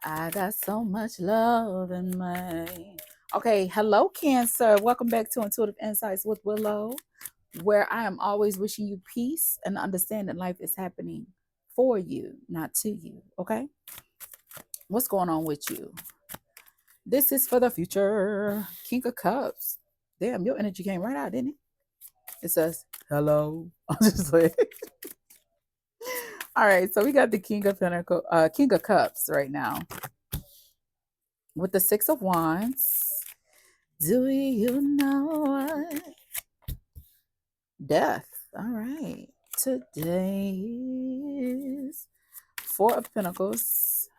I got so much love in me. Okay, hello, Cancer. Welcome back to Intuitive Insights with Willow, where I am always wishing you peace and understanding life is happening for you, not to you. Okay, what's going on with you? This is for the future. King of Cups. Damn, your energy came right out, didn't it? It says hello. I'm just like, all right. So we got the King of Cups right now with the Six of Wands. Do you know what? Death. All right. Today is Four of Pentacles.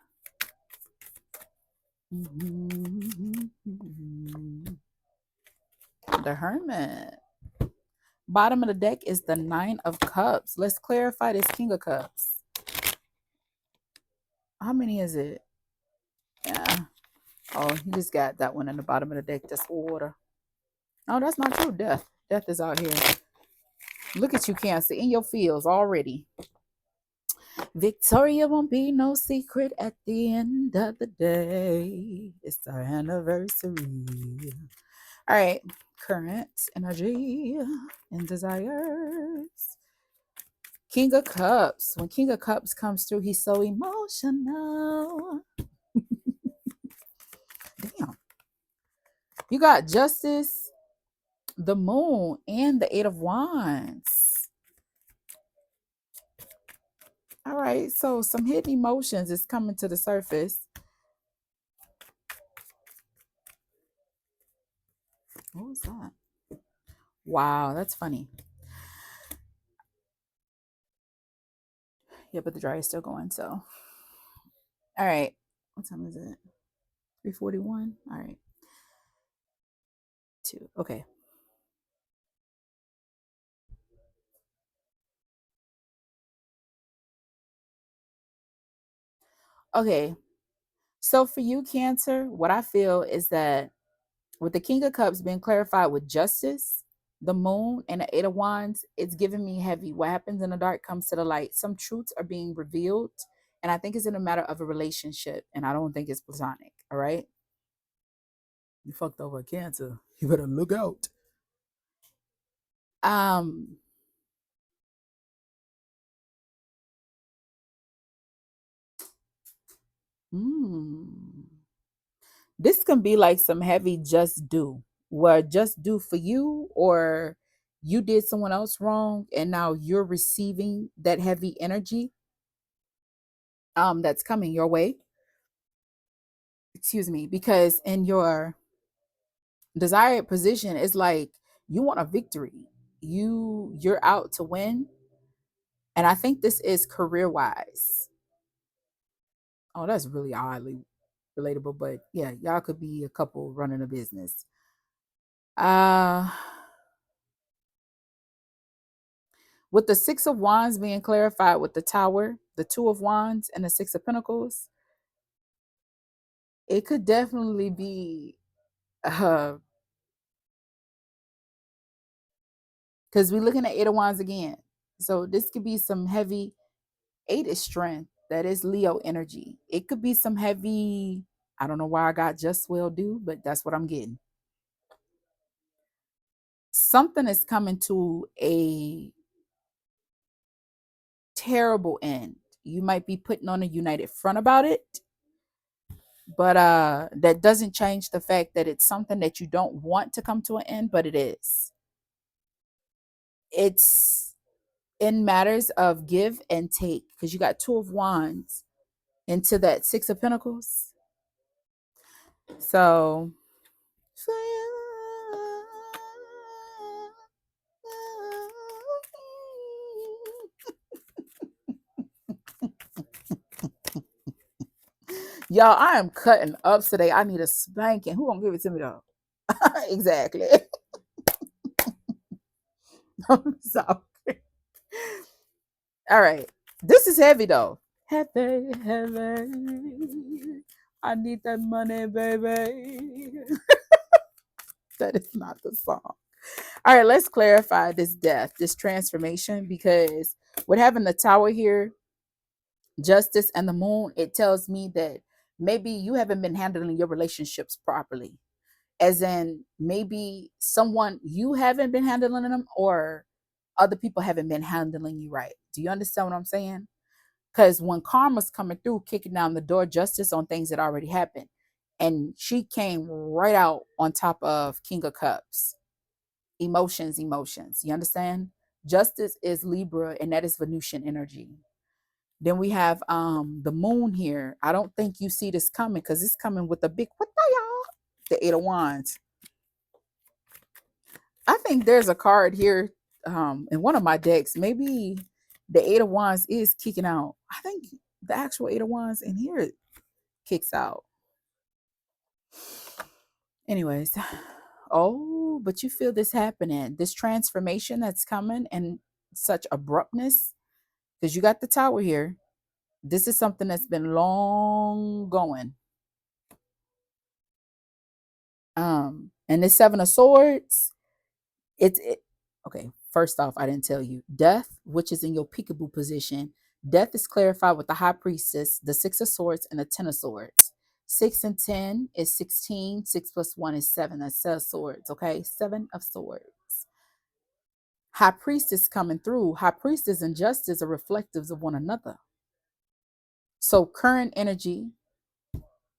The Hermit. Bottom of the deck is the Nine of Cups. Let's clarify this King of Cups. How many is it? Yeah. Oh, you just got that one in the bottom of the deck. That's water. Oh, that's not true. Death. Death is out here. Look at you, Cancer, in your fields already. Victoria won't be no secret at the end of the day. It's our anniversary. All right. Current energy and desires. King of Cups. When King of Cups comes through, he's so emotional. Damn. You got Justice, the Moon, and the Eight of Wands. All right. So some hidden emotions is coming to the surface. What was that? Wow, that's funny. Yeah, but the dryer is still going. So, all right. What time is it? 3:41. All right. Two. Okay. Okay. So for you, Cancer, what I feel is that with the King of Cups being clarified with justice, the Moon, and the Eight of Wands, it's giving me heavy. What happens in the dark comes to the light. Some truths are being revealed, and I think it's in a matter of a relationship, and I don't think it's platonic. All right. You fucked over Cancer. You better look out. Um. Hmm. This can be like some heavy just do, where just do for you, or you did someone else wrong and now you're receiving that heavy energy that's coming your way. Excuse me, because in your desired position is like you want a victory. You're out to win. And I think this is career wise. Oh, that's really oddly relatable, but yeah, y'all could be a couple running a business. Uh With the Six of Wands being clarified with the Tower, the Two of Wands, and the Six of Pentacles, it could definitely be because we're looking at Eight of Wands again. So this could be some heavy. Eight is strength. That is Leo energy. It could be some heavy. I don't know why I got just will do, but that's what I'm getting. Something is coming to a terrible end. You might be putting on a united front about it, but that doesn't change the fact that it's something that you don't want to come to an end, but it is. It's in matters of give and take, because you got Two of Wands into that Six of Pentacles. So y'all, I am cutting up today. I need a spanking. Who gonna give it to me though? Exactly. I'm sorry. All right. This is heavy though. Heavy, heavy. I need that money, baby. That is not the song. All right, let's clarify this death, this transformation, because with having the Tower here, Justice and the moon, it tells me that maybe you haven't been handling your relationships properly. As in, maybe someone you haven't been handling them, or other people haven't been handling you right. Do you understand what I'm saying? Because when karma's coming through, kicking down the door, justice on things that already happened. And she came right out on top of King of Cups. Emotions, emotions. You understand? Justice is Libra, and that is Venusian energy. Then we have the moon here. I don't think you see this coming because it's coming with a big what the y'all? The Eight of Wands. I think there's a card here in one of my decks. Maybe the Eight of Wands is kicking out. I think the actual Eight of Wands in here kicks out. Anyways, oh, but you feel this happening, this transformation that's coming, and such abruptness because you got the Tower here. This is something that's been long going. And this Seven of Swords, okay. First off, I didn't tell you death, which is in your peekaboo position. Death is clarified with the High Priestess, the Six of Swords, and the Ten of Swords. 6 and 10 is 16. 6 plus 1 is 7. That's 7 of swords. Okay, 7 of swords. High Priestess coming through. High Priestess and Justice are reflectives of one another. So current energy,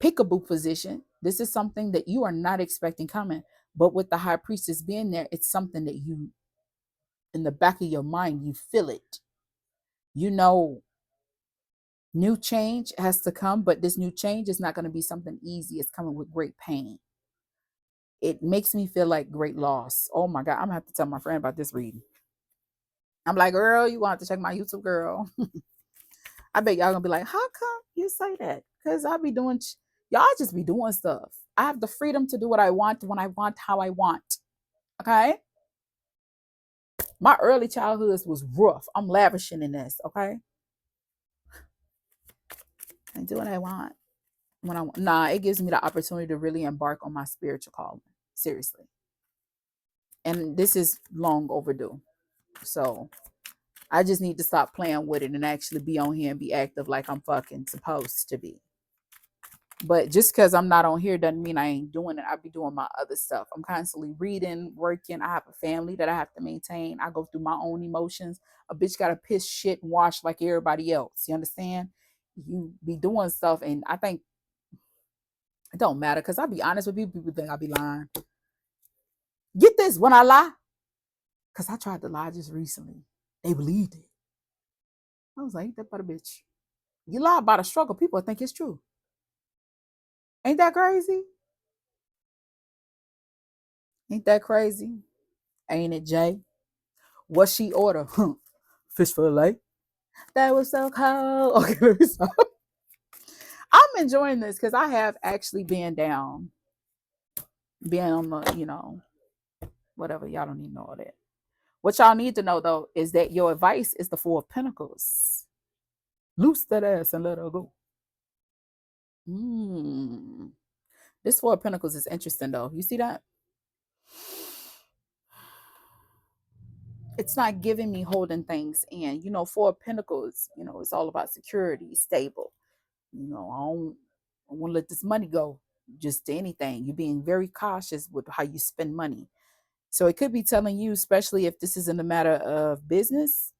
peekaboo position. This is something that you are not expecting coming. But with the High Priestess being there, it's something that you, in the back of your mind, you feel it. You know, new change has to come, but this new change is not going to be something easy. It's coming with great pain. It makes me feel like great loss. Oh my God, I'm gonna have to tell my friend about this reading. I'm like, girl, you want to check my YouTube, girl. I bet y'all gonna be like, how come you say that? Because I be doing, y'all just be doing stuff. I have the freedom to do what I want, when I want, how I want. Okay. My early childhood was rough. I'm lavishing in this. Okay. I do what I want when I want. Nah, it gives me the opportunity to really embark on my spiritual calling. Seriously. And this is long overdue. So I just need to stop playing with it and actually be on here and be active like I'm fucking supposed to be. But just because I'm not on here doesn't mean I ain't doing it. I be doing my other stuff. I'm constantly reading, working. I have a family that I have to maintain. I go through my own emotions. A bitch got to piss, shit, and wash like everybody else. You understand? You be doing stuff, and I think it don't matter because I'll be honest with people. People think I be lying. Get this, when I lie, because I tried to lie just recently. They believed it. I was like, ain't that about a bitch? You lie about a struggle, people think it's true. Ain't that crazy? Ain't that crazy? Ain't it, Jay? What she order? Fish fillet. That was so cold. Okay, let me stop. I'm enjoying this because I have actually been down, being on the, whatever. Y'all don't need to know all that. What y'all need to know though is that your advice is the Four of Pentacles. Loose that ass and let her go. This Four of Pentacles is interesting though. You see that? It's not giving me holding things in. Four of Pentacles, it's all about security, stable. I don't want to let this money go just to anything. You're being very cautious with how you spend money. So it could be telling you, especially if this is in the matter of business,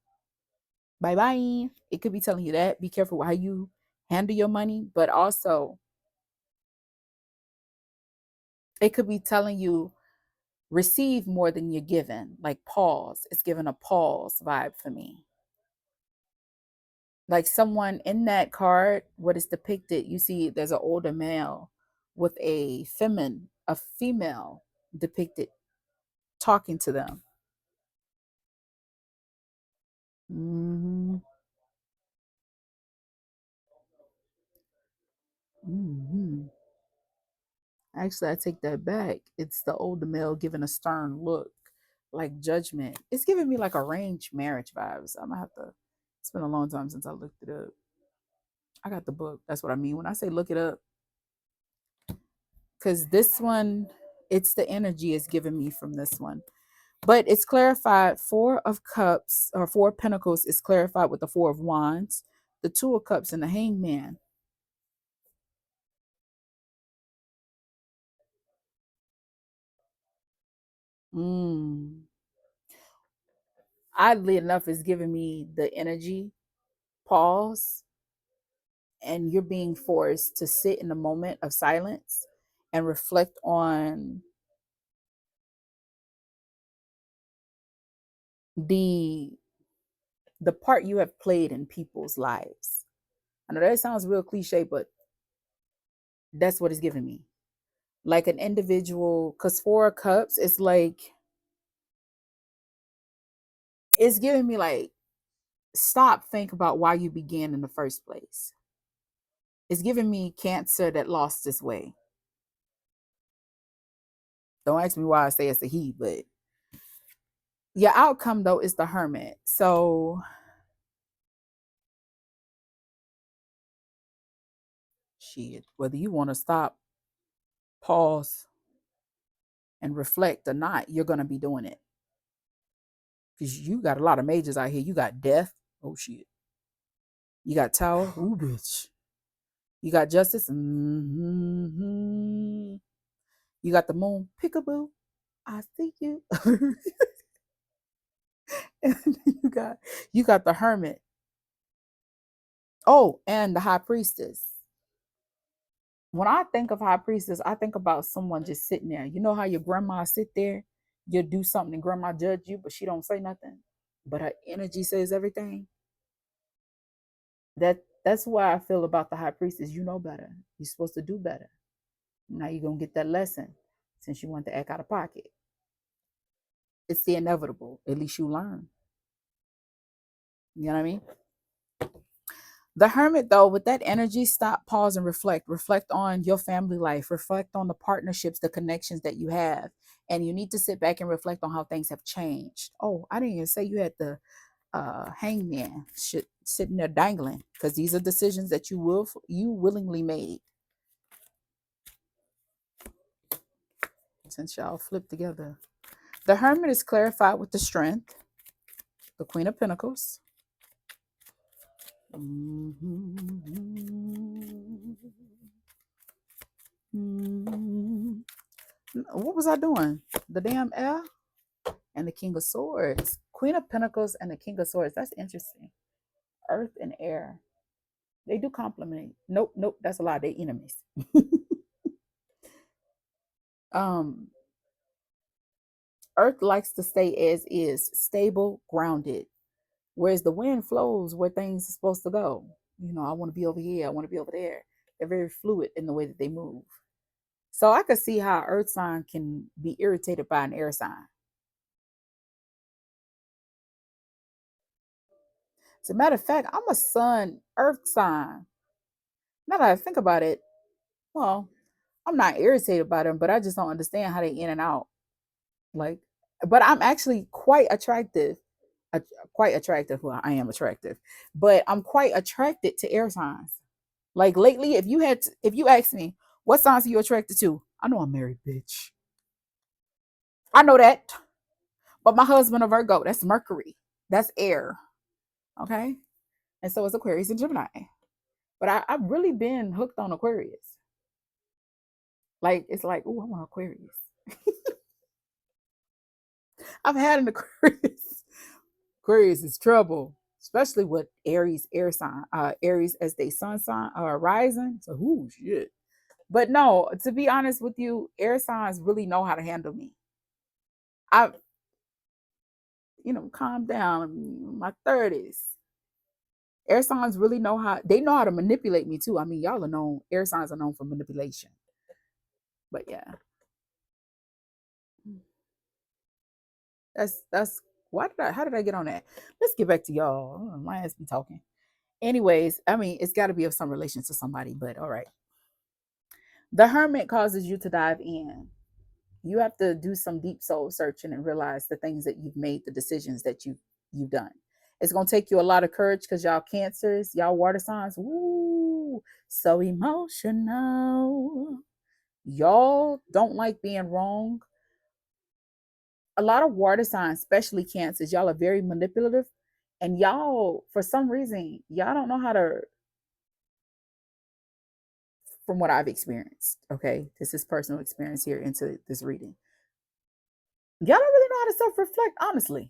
bye bye. It could be telling you that. Be careful with how you handle your money, but also it could be telling you receive more than you're given, like pause. It's giving a pause vibe for me. Like someone in that card, what is depicted, you see there's an older male with a female depicted talking to them. Mm-hmm. Mm-hmm. Actually, I take that back. It's the older male giving a stern look, like judgment. It's giving me like arranged marriage vibes. I'm gonna have to. It's been a long time since I looked it up. I got the book. That's what I mean when I say look it up. Because this one, it's the energy is giving me from this one. But it's clarified. Four of Cups or Four of Pentacles is clarified with the Four of Wands. The Two of Cups and the Hangman. Mm. Oddly enough, it's giving me the energy pause, and you're being forced to sit in a moment of silence and reflect on the the part you have played in people's lives. I know that sounds real cliche, but that's what it's giving me. Like an individual, because Four of Cups, it's giving me like, stop, think about why you began in the first place. It's giving me Cancer that lost its way. Don't ask me why I say it's a he, but your outcome though is the Hermit. So shit, whether you want to stop, pause, and reflect or not, you're gonna be doing it. Because you got a lot of majors out here. You got Death. Oh shit. You got Tower. Ooh, bitch. You got Justice. Mm-hmm. You got the Moon. Peekaboo. I see you. And you got the Hermit. Oh, and the High Priestess. When I think of High Priestess, I think about someone just sitting there. You know how your grandma sit there, you do something and grandma judge you, but she don't say nothing. But her energy says everything. That's why I feel about the High Priestess. You know better. You're supposed to do better. Now you're gonna get that lesson since you want to act out of pocket. It's the inevitable. At least you learn. You know what I mean? The Hermit, though, with that energy, stop, pause, and reflect. Reflect on your family life. Reflect on the partnerships, the connections that you have. And you need to sit back and reflect on how things have changed. Oh, I didn't even say you had the hangman shit sitting there dangling, because these are decisions that you willingly made. Since y'all flipped together. The Hermit is clarified with the Strength, the Queen of Pentacles. What was I doing? The damn L and the King of Swords. Queen of Pentacles and the King of Swords. That's interesting. Earth and air. They do complement. Nope, nope. That's a lie. They enemies. um, Earth likes to stay as is, stable, grounded. Whereas the wind flows where things are supposed to go. You know, I want to be over here. I want to be over there. They're very fluid in the way that they move. So I could see how Earth sign can be irritated by an air sign. As a matter of fact, I'm a Sun Earth sign. Now that I think about it, well, I'm not irritated by them, but I just don't understand how they in and out. Like, but I'm actually quite attractive. Quite attractive. Well, I am attractive, but I'm quite attracted to air signs. Like lately, if you ask me what signs are you attracted to, I know I'm married, bitch. I know that, but my husband a Virgo. That's Mercury. That's air. Okay, and so is Aquarius and Gemini. But I've really been hooked on Aquarius. Like it's like, oh, I want Aquarius. I've had an Aquarius. Aquarius is trouble, especially with Aries air sign, Aries as they sun sign or rising. So, ooh, shit. But no, to be honest with you, air signs really know how to handle me. I, calm down. I'm in my 30s. Air signs really know how to manipulate me too. I mean, y'all are known, air signs are known for manipulation. But yeah, that's how did I get on that? Let's get back to y'all. My ass be talking. Anyways, I mean, it's got to be of some relation to somebody, but all right. The Hermit causes you to dive in. You have to do some deep soul searching and realize the things that you've made, the decisions that you've done. It's gonna take you a lot of courage because y'all Cancers, y'all water signs, woo, so emotional. Y'all don't like being wrong. A lot of water signs, especially Cancers, y'all are very manipulative And y'all, for some reason, y'all don't know how to, from what I've experienced, okay, this is personal experience here into this reading. Y'all don't really know how to self reflect, honestly.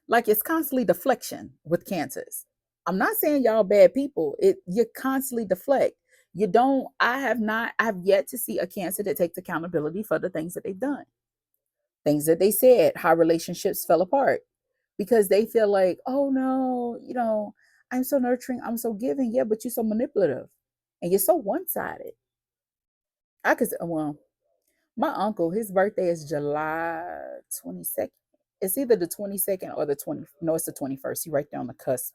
Like it's constantly deflection with cancers. I'm not saying y'all bad people. You constantly deflect. You don't, I have yet to see a cancer that takes accountability for the things that they've done, things that they said, how relationships fell apart, because they feel like, oh no, I'm so nurturing, I'm so giving. Yeah, but you're so manipulative and you're so one sided. I could, well, my uncle, his birthday is July 22nd. It's either the 22nd or the 20th. No, it's the 21st. He right there on the cusp.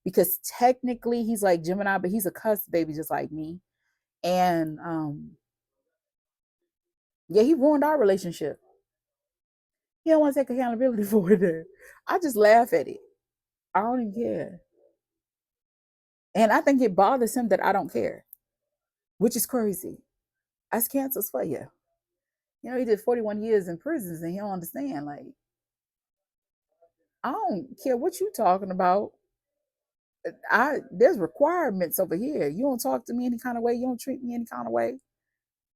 Because technically he's like Gemini, but he's a cusp baby just like me. And yeah, he ruined our relationship. He don't want to take accountability for it there. I just laugh at it. I don't even care. And I think it bothers him that I don't care, which is crazy. That's cancers for you. He did 41 years in prisons and he don't understand. Like, I don't care what you talking about. There's requirements over here. You don't talk to me any kind of way. You don't treat me any kind of way.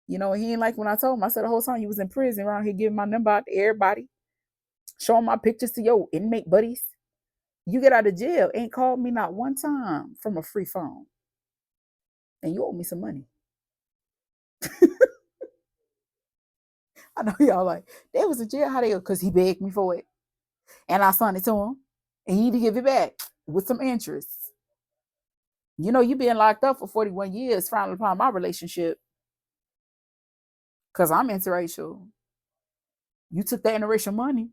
He ain't like when I told him. I said the whole time you was in prison around here giving my number out to everybody, showing my pictures to your inmate buddies. You get out of jail, ain't called me not one time from a free phone, and you owe me some money. I know y'all like they was in jail. How they? Because he begged me for it, and I sent it to him, and he need to give it back with some interest. You being locked up for 41 years, frowning upon my relationship because I'm interracial. You took that interracial money.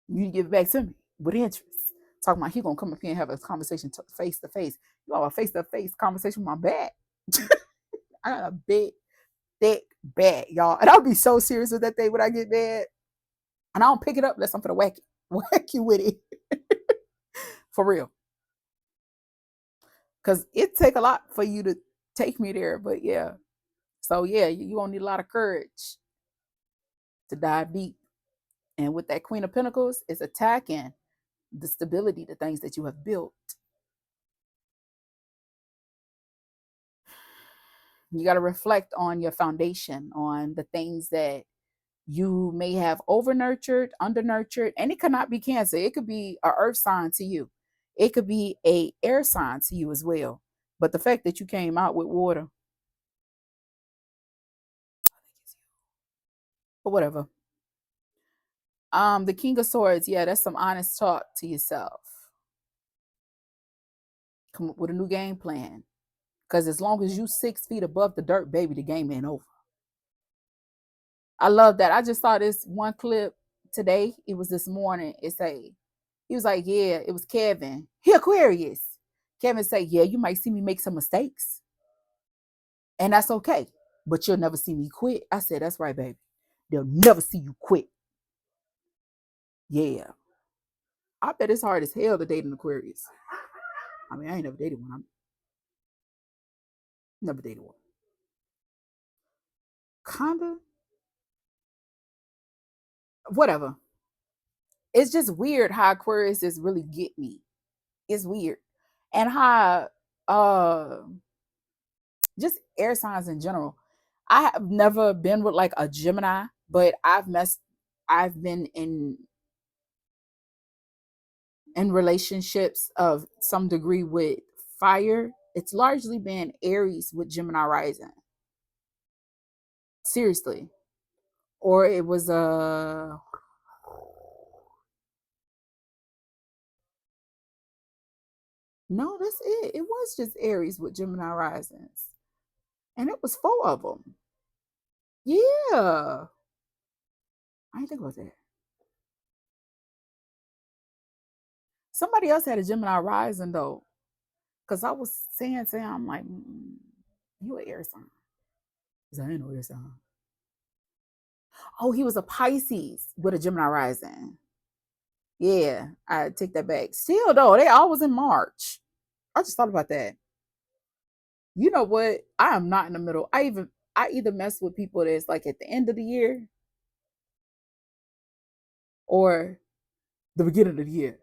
You need to give it back to me with interest. Talking about he gonna come up here and have a conversation face to face. You have a face to face conversation with my back. I got a big, thick back, y'all, and I'll be so serious with that thing when I get mad, and I don't pick it up unless I'm for the whack you with it, for real. Because it take a lot for you to take me there, but yeah. So yeah, you gonna need a lot of courage to dive deep. And with that Queen of Pentacles, it's attacking the stability, the things that you have built. You got to reflect on your foundation, on the things that you may have over nurtured, under nurtured, and it could not be Cancer. It could be a earth sign to you. It could be a air sign to you as well. But the fact that you came out with water, but whatever. The King of Swords, yeah, that's some honest talk to yourself. Come up with a new game plan. Because as long as you 6 feet above the dirt, baby, the game ain't over. I love that. I just saw this one clip today. It was this morning. He was like, yeah, it was Kevin. He Aquarius. Kevin said, yeah, you might see me make some mistakes. And that's okay. But you'll never see me quit. I said, that's right, baby. They'll never see you quit. Yeah. I bet it's hard as hell to date an Aquarius. I mean, I ain't never dated one. I'm never dated one. Kinda. Whatever. It's just weird how Aquarius is really get me. It's weird. And how just air signs in general. I have never been with like a Gemini, but I've been in relationships of some degree with fire. It's largely been Aries with Gemini rising. Seriously. Or it was a no, that's it. It was just Aries with Gemini risings. And it was four of them. Yeah. I didn't think about that. Somebody else had a Gemini rising though. Because I was saying, I'm like, you an air sign. I didn't know air sign. Oh, he was a Pisces with a Gemini rising. Yeah, I take that back. Still though, they always in March. I just thought about that. You know what? I am not in the middle. I either mess with people that's like at the end of the year or the beginning of the year.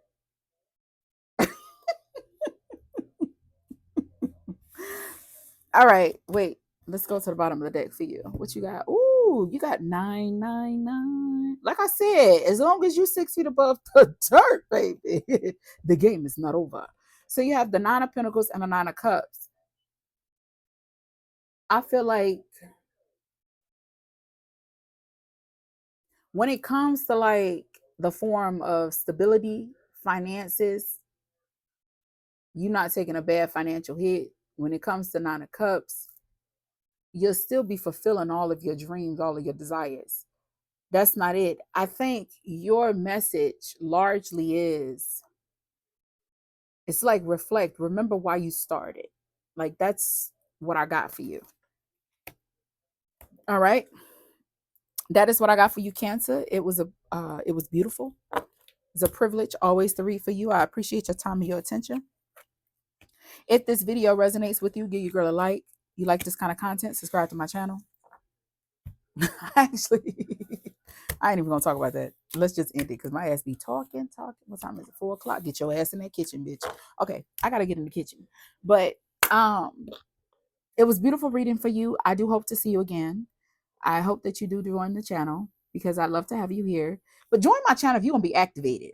All right, wait. Let's go to the bottom of the deck for you. What you got? Ooh, you got 999. Like I said, as long as you're 6 feet above the dirt, baby, the game is not over. So you have the Nine of Pentacles and the Nine of Cups. I feel like when it comes to like the form of stability, finances, you're not taking a bad financial hit. When it comes to Nine of Cups, you'll still be fulfilling all of your dreams, all of your desires. That's not it. I think your message largely is it's like reflect, remember why you started. Like that's what I got for you. All right. That is what I got for you, Cancer. It was beautiful. It's a privilege always to read for you. I appreciate your time and your attention. If this video resonates with you, give your girl a like. You like this kind of content, subscribe to my channel. Actually, I ain't even gonna talk about that. Let's just end it because my ass be talking. What time is it? 4 o'clock. Get your ass in that kitchen, bitch. Okay, I gotta get in the kitchen. But um, it was beautiful reading for you. I do hope to see you again. I hope that you do join the channel because I'd love to have you here. But join my channel if you're gonna be activated.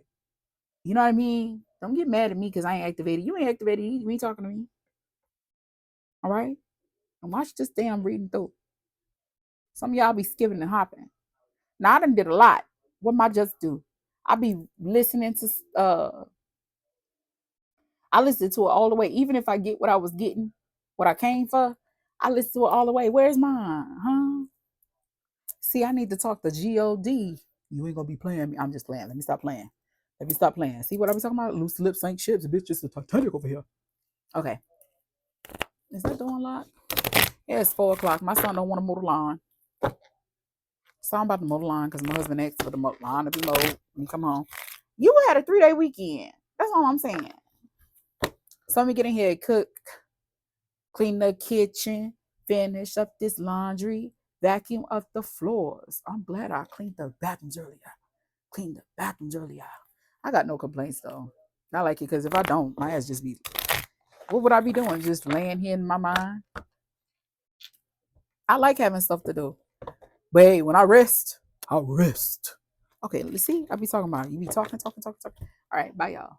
You know what I mean? Don't get mad at me because I ain't activated. You ain't activated. You ain't talking to me. All right? And watch this damn reading through. Some of y'all be skipping and hopping. Now I done did a lot. What am I just do? I be listening to I listen to it all the way. Even if I get what I was getting, what I came for, I listen to it all the way. Where's mine? Huh? See, I need to talk to God. You ain't gonna be playing me. I'm just playing. Let me stop playing. Let me stop playing. See what I was talking about? Loose lips ain't ships. Bitch, just a Titanic over here. Okay. Is that door unlocked? Yeah, it's 4 o'clock. My son don't want to mow the lawn. So I'm about to mow the lawn because my husband asked for the lawn to be mowed when he come home. You had a 3-day weekend. That's all I'm saying. So let me get in here, cook, clean the kitchen, finish up this laundry, vacuum up the floors. I'm glad I cleaned the bathrooms earlier. I got no complaints though. I like it because if I don't, my ass just be, what would I be doing? Just laying here in my mind? I like having stuff to do. But hey, when I rest, I'll rest. Okay, let's see. I be talking about it. You be talking. All right, bye y'all.